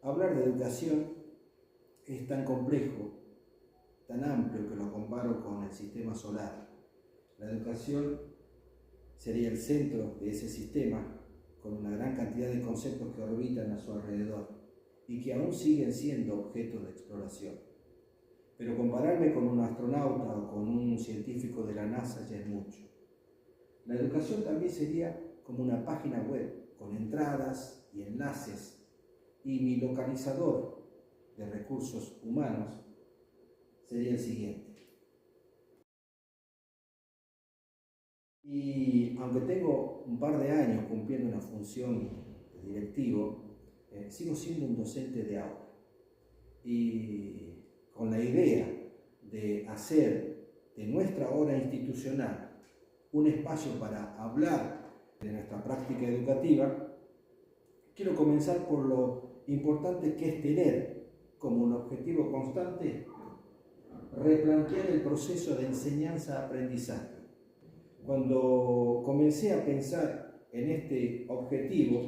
Hablar de educación es tan complejo, tan amplio, que lo comparo con el sistema solar. La educación sería el centro de ese sistema, con una gran cantidad de conceptos que orbitan a su alrededor y que aún siguen siendo objeto de exploración. Pero compararme con un astronauta o con un científico de la NASA ya es mucho. La educación también sería como una página web con entradas y enlaces, y mi localizador de recursos humanos sería el siguiente. Y aunque tengo un par de años cumpliendo una función de directivo, sigo siendo un docente de aula. Y con la idea de hacer de nuestra hora institucional un espacio para hablar de nuestra práctica educativa, quiero comenzar por lo importante que es tener como un objetivo constante replantear el proceso de enseñanza-aprendizaje. Cuando comencé a pensar en este objetivo,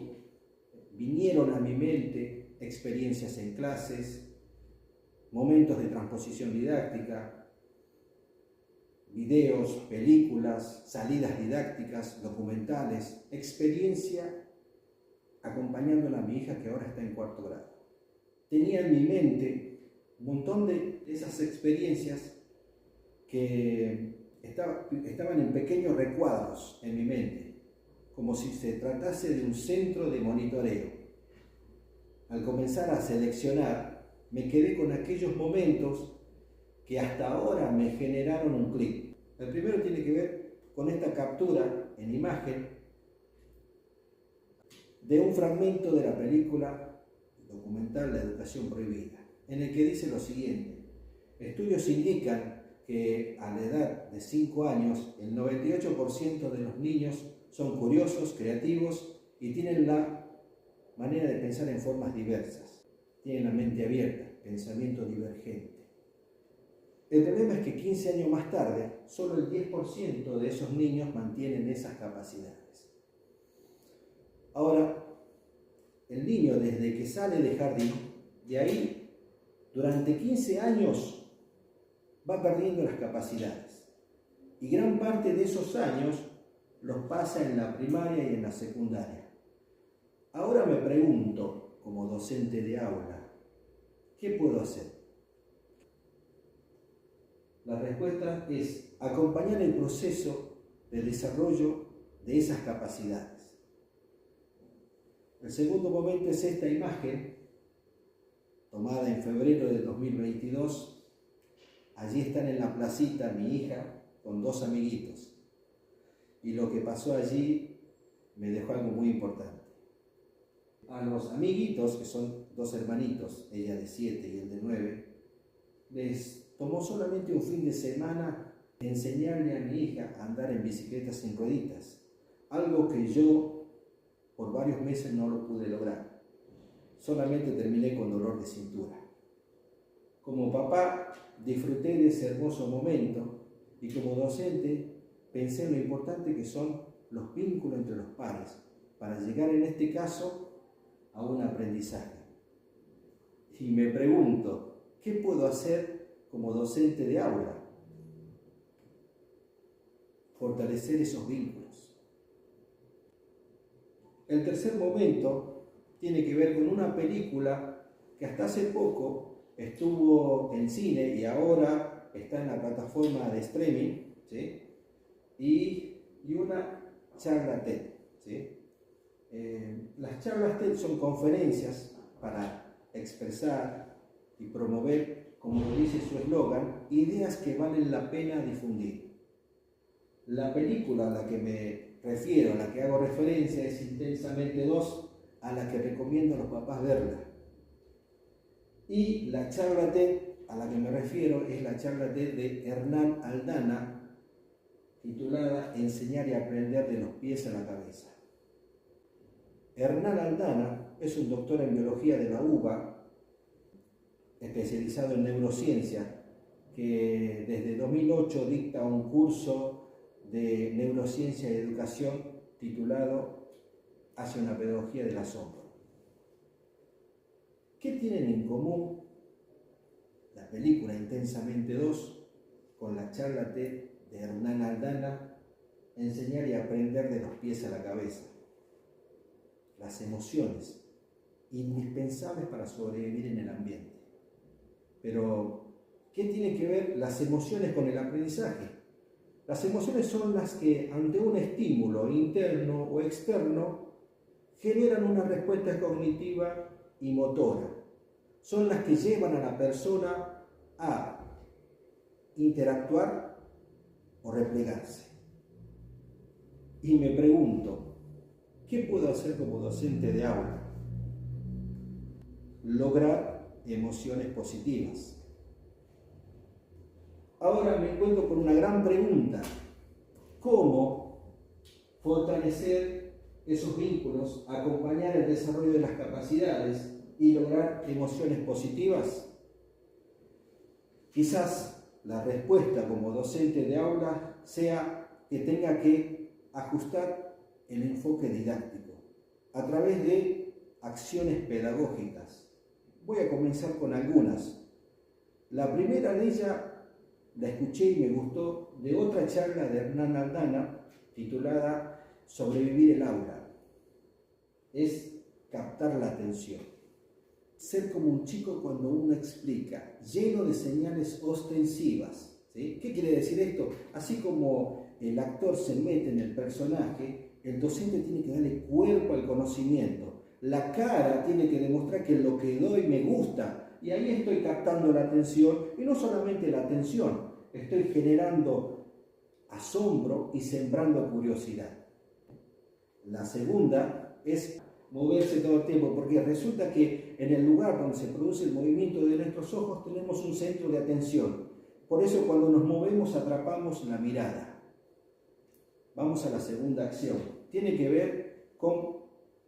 vinieron a mi mente experiencias en clases, momentos de transposición didáctica, videos, películas, salidas didácticas, documentales, experiencia acompañándola a mi hija que ahora está en 4º grado. Tenía en mi mente un montón de esas experiencias que estaban en pequeños recuadros en mi mente, como si se tratase de un centro de monitoreo. Al comenzar a seleccionar, me quedé con aquellos momentos que hasta ahora me generaron un clic. El primero tiene que ver con esta captura en imagen de un fragmento de la película documental La Educación Prohibida, en el que dice lo siguiente: estudios indican que a la edad de 5 años el 98% de los niños son curiosos, creativos y tienen la manera de pensar en formas diversas. Tienen la mente abierta, pensamiento divergente. El problema es que 15 años más tarde, solo el 10% de esos niños mantienen esas capacidades. Ahora, el niño desde que sale de jardín, de ahí, durante 15 años, va perdiendo las capacidades. Y gran parte de esos años los pasa en la primaria y en la secundaria. Ahora me pregunto, como docente de aula, ¿qué puedo hacer? La respuesta es acompañar el proceso de desarrollo de esas capacidades. El segundo momento es esta imagen, tomada en febrero de 2022. Allí están en la placita mi hija con 2 amiguitos. Y lo que pasó allí me dejó algo muy importante. A los amiguitos, que son 2 hermanitos, ella de 7 y el de 9, les tomó solamente un fin de semana enseñarle a mi hija a andar en bicicletas sin rueditas, algo que yo por varios meses no lo pude lograr. Solamente terminé con dolor de cintura. Como papá disfruté de ese hermoso momento y como docente pensé en lo importante que son los vínculos entre los pares para llegar en este caso a un aprendizaje. Y me pregunto, ¿qué puedo hacer como docente de aula? Fortalecer esos vínculos. El tercer momento tiene que ver con una película que hasta hace poco estuvo en cine y ahora está en la plataforma de streaming, ¿sí? y una charla TED, ¿sí? Las charlas TED son conferencias para expresar y promover, como dice su eslogan, ideas que valen la pena difundir. La película a la que me refiero, a la que hago referencia, es Intensamente 2, a la que recomiendo a los papás verla. Y la charla TED a la que me refiero es la charla TED de Hernán Aldana, titulada Enseñar y aprender de los pies a la cabeza. Hernán Aldana es un doctor en biología de la UBA, especializado en neurociencia, que desde 2008 dicta un curso de neurociencia y educación titulado Hacia una pedagogía del asombro. ¿Qué tienen en común la película Intensamente 2 con la charla TED de Hernán Aldana, Enseñar y aprender de los pies a la cabeza? Las emociones, indispensables para sobrevivir en el ambiente. Pero, ¿qué tiene que ver las emociones con el aprendizaje? Las emociones son las que, ante un estímulo interno o externo, generan una respuesta cognitiva y motora. Son las que llevan a la persona a interactuar o replegarse. Y me pregunto, ¿qué puedo hacer como docente de aula? Lograr emociones positivas. Ahora me encuentro con una gran pregunta. ¿Cómo fortalecer esos vínculos, acompañar el desarrollo de las capacidades y lograr emociones positivas? Quizás la respuesta como docente de aula sea que tenga que ajustar el enfoque didáctico a través de acciones pedagógicas. Voy a comenzar con algunas. La primera de ellas la escuché y me gustó de otra charla de Hernán Aldana titulada Sobrevivir el aula. Es captar la atención. Ser como un chico cuando uno explica, lleno de señales ostensivas. ¿Sí? ¿Qué quiere decir esto? Así como el actor se mete en el personaje, el docente tiene que darle cuerpo al conocimiento. La cara tiene que demostrar que lo que doy me gusta. Y ahí estoy captando la atención, y no solamente la atención, estoy generando asombro y sembrando curiosidad. La segunda es moverse todo el tiempo, porque resulta que en el lugar donde se produce el movimiento de nuestros ojos tenemos un centro de atención. Por eso cuando nos movemos atrapamos la mirada. Vamos a la segunda acción. Tiene que ver con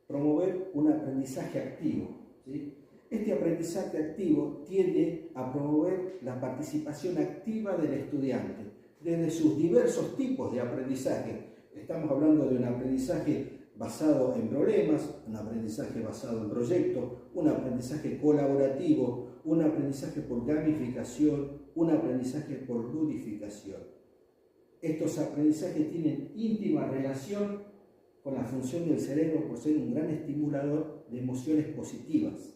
promover un aprendizaje activo. ¿Sí? Este aprendizaje activo tiende a promover la participación activa del estudiante desde sus diversos tipos de aprendizaje. Estamos hablando de un aprendizaje basado en problemas, un aprendizaje basado en proyectos, un aprendizaje colaborativo, un aprendizaje por gamificación, un aprendizaje por ludificación. Estos aprendizajes tienen íntima relación con la función del cerebro por ser un gran estimulador de emociones positivas.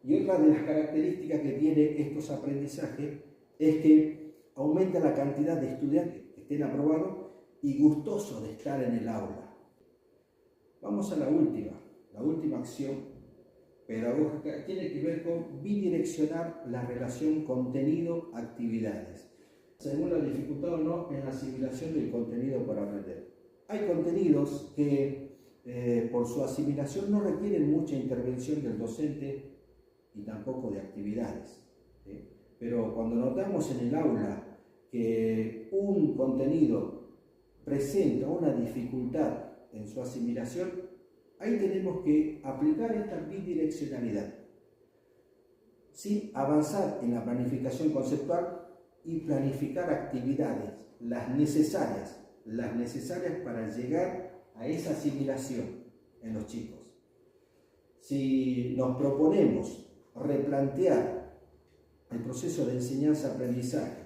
Y otra de las características que tiene estos aprendizajes es que aumenta la cantidad de estudiantes que estén aprobados y gustosos de estar en el aula. Vamos a la última acción pedagógica tiene que ver con bidireccionar la relación contenido-actividades, según la dificultad o no en la asimilación del contenido para aprender. Hay contenidos que por su asimilación no requieren mucha intervención del docente y tampoco de actividades. ¿Sí? Pero cuando notamos en el aula que un contenido presenta una dificultad en su asimilación, ahí tenemos que aplicar esta bidireccionalidad, sin avanzar en la planificación conceptual y planificar actividades, las necesarias para llegar a esa asimilación en los chicos. Si nos proponemos replantear el proceso de enseñanza-aprendizaje,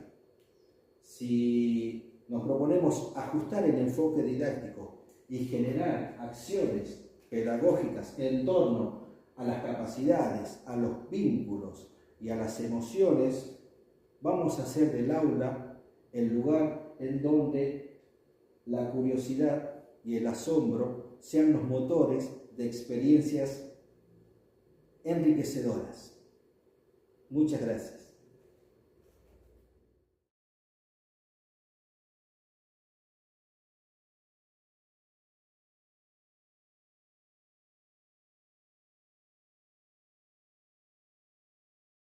si nos proponemos ajustar el enfoque didáctico y generar acciones pedagógicas en torno a las capacidades, a los vínculos y a las emociones, vamos a hacer del aula el lugar en donde la curiosidad y el asombro sean los motores de experiencias enriquecedoras. Muchas gracias.